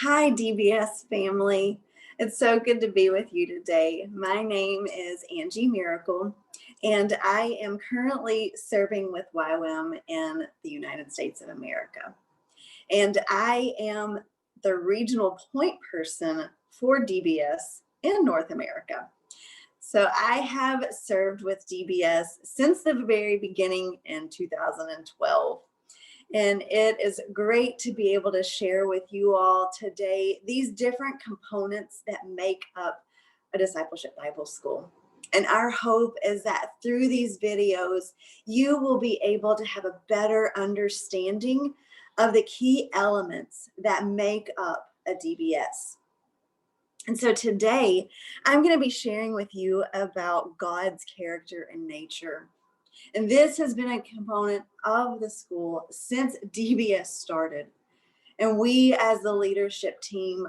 Hi, DBS family. It's so good to be with you today. My name is Angie Miracle, and I am currently serving with YWAM in the United States of America. And I am the regional point person for DBS in North America. So I have served with DBS since the very beginning in 2012. And it is great to be able to share with you all today these different components that make up a discipleship Bible school. And our hope is that through these videos, you will be able to have a better understanding of the key elements that make up a DBS. And so today, I'm going to be sharing with you about God's character and nature. And this has been a component of the school since DBS started. And we as the leadership team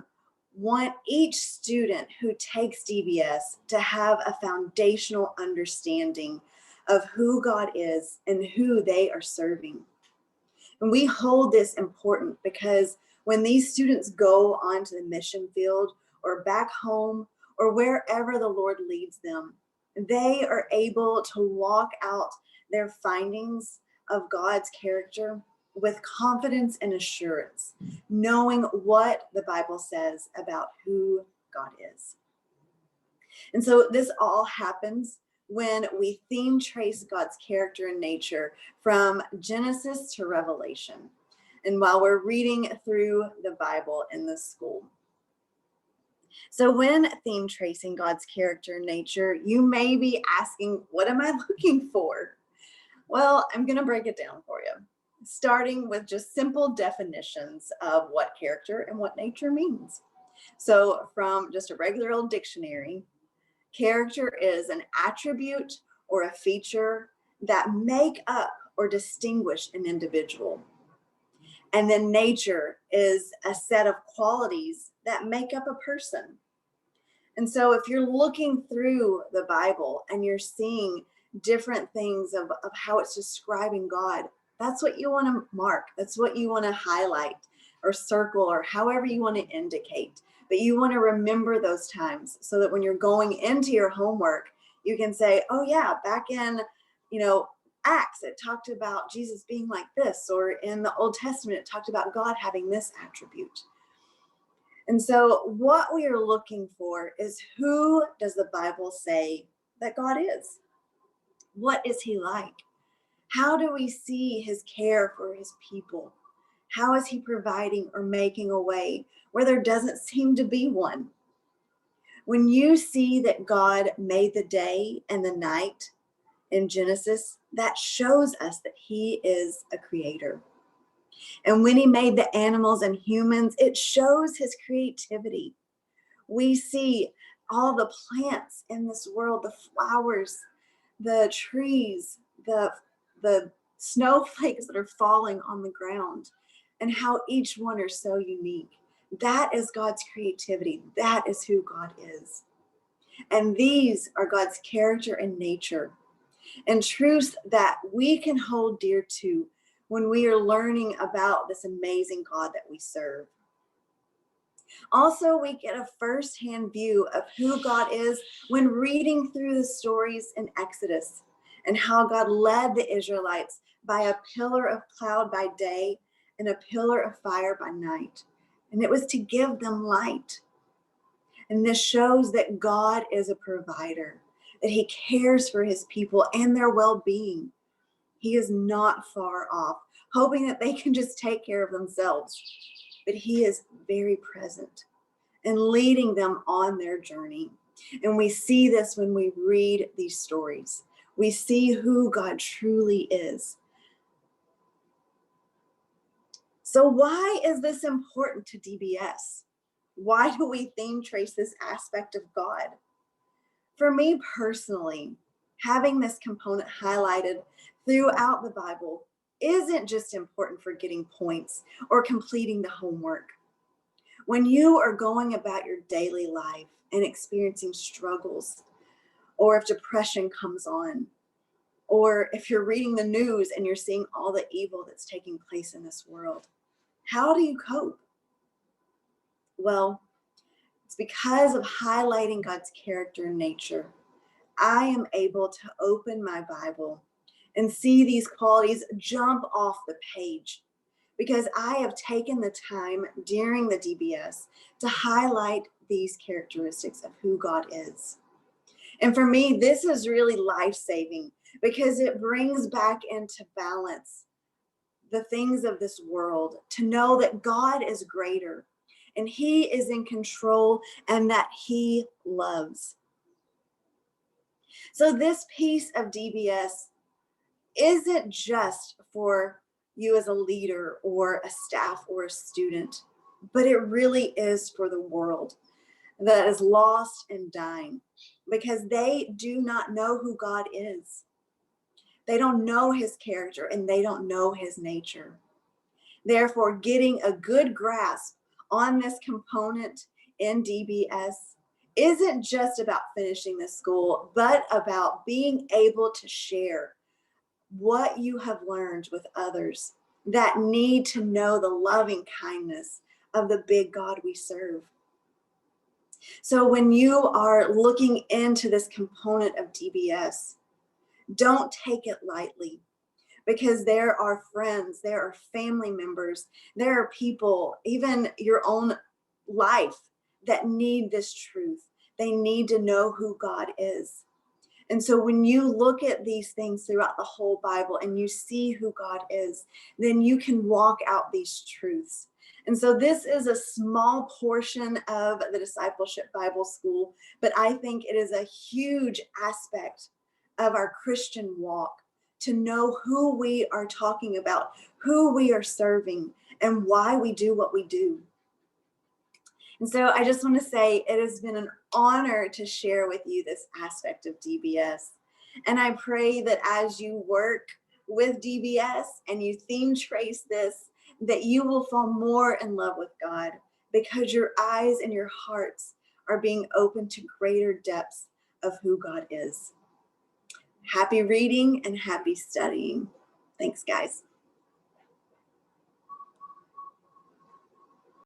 want each student who takes DBS to have a foundational understanding of who God is and who they are serving. And we hold this important because when these students go onto the mission field or back home or wherever the Lord leads them, they are able to walk out their findings of God's character with confidence and assurance, knowing what the Bible says about who God is. And so this all happens when we theme trace God's character and nature from Genesis to Revelation, and while we're reading through the Bible in this school. So when theme tracing God's character and nature, you may be asking, what am I looking for? Well, I'm going to break it down for you, starting with just simple definitions of what character and what nature means. So from just a regular old dictionary, character is an attribute or a feature that make up or distinguish an individual. And then nature is a set of qualities that make up a person. And so if you're looking through the Bible and you're seeing different things of how it's describing God, that's what you want to mark. That's what you want to highlight or circle or however you want to indicate. But you want to remember those times so that when you're going into your homework, you can say, oh yeah, back in, Acts, it talked about Jesus being like this, or in the Old Testament, it talked about God having this attribute. And so what we are looking for is, who does the Bible say that God is? What is he like? How do we see his care for his people? How is he providing or making a way where there doesn't seem to be one? When you see that God made the day and the night in Genesis, that shows us that he is a creator. And when he made the animals and humans, it shows his creativity. We see all the plants in this world, the flowers, the trees, the snowflakes that are falling on the ground, and how each one are so unique. That is God's creativity. That is who God is. And these are God's character and nature, and truths that we can hold dear to when we are learning about this amazing God that we serve. Also, we get a firsthand view of who God is when reading through the stories in Exodus and how God led the Israelites by a pillar of cloud by day and a pillar of fire by night. And it was to give them light. And this shows that God is a provider, that he cares for his people and their well-being. He is not far off, hoping that they can just take care of themselves. But he is very present and leading them on their journey. And we see this when we read these stories. We see who God truly is. So why is this important to DBS? Why do we theme trace this aspect of God? For me personally, having this component highlighted throughout the Bible isn't just important for getting points or completing the homework. When you are going about your daily life and experiencing struggles, or if depression comes on, or if you're reading the news and you're seeing all the evil that's taking place in this world, how do you cope? Well, it's because of highlighting God's character and nature. I am able to open my Bible and see these qualities jump off the page because I have taken the time during the DBS to highlight these characteristics of who God is. And for me, this is really life-saving because it brings back into balance the things of this world, to know that God is greater and He is in control and that He loves. So this piece of DBS isn't just for you as a leader or a staff or a student, but it really is for the world that is lost and dying because they do not know who God is. They don't know His character and they don't know His nature. Therefore, getting a good grasp on this component in DBS isn't just about finishing the school, but about being able to share what you have learned with others that need to know the loving kindness of the big God we serve. So when you are looking into this component of DBS, don't take it lightly because there are friends, there are family members, there are people, even your own life that need this truth. They need to know who God is. And so when you look at these things throughout the whole Bible and you see who God is, then you can walk out these truths. And so this is a small portion of the Discipleship Bible School, but I think it is a huge aspect of our Christian walk to know who we are talking about, who we are serving, and why we do what we do. And so I just want to say it has been an honor to share with you this aspect of DBS. And I pray that as you work with DBS and you theme trace this, that you will fall more in love with God because your eyes and your hearts are being open to greater depths of who God is. Happy reading and happy studying. Thanks, guys.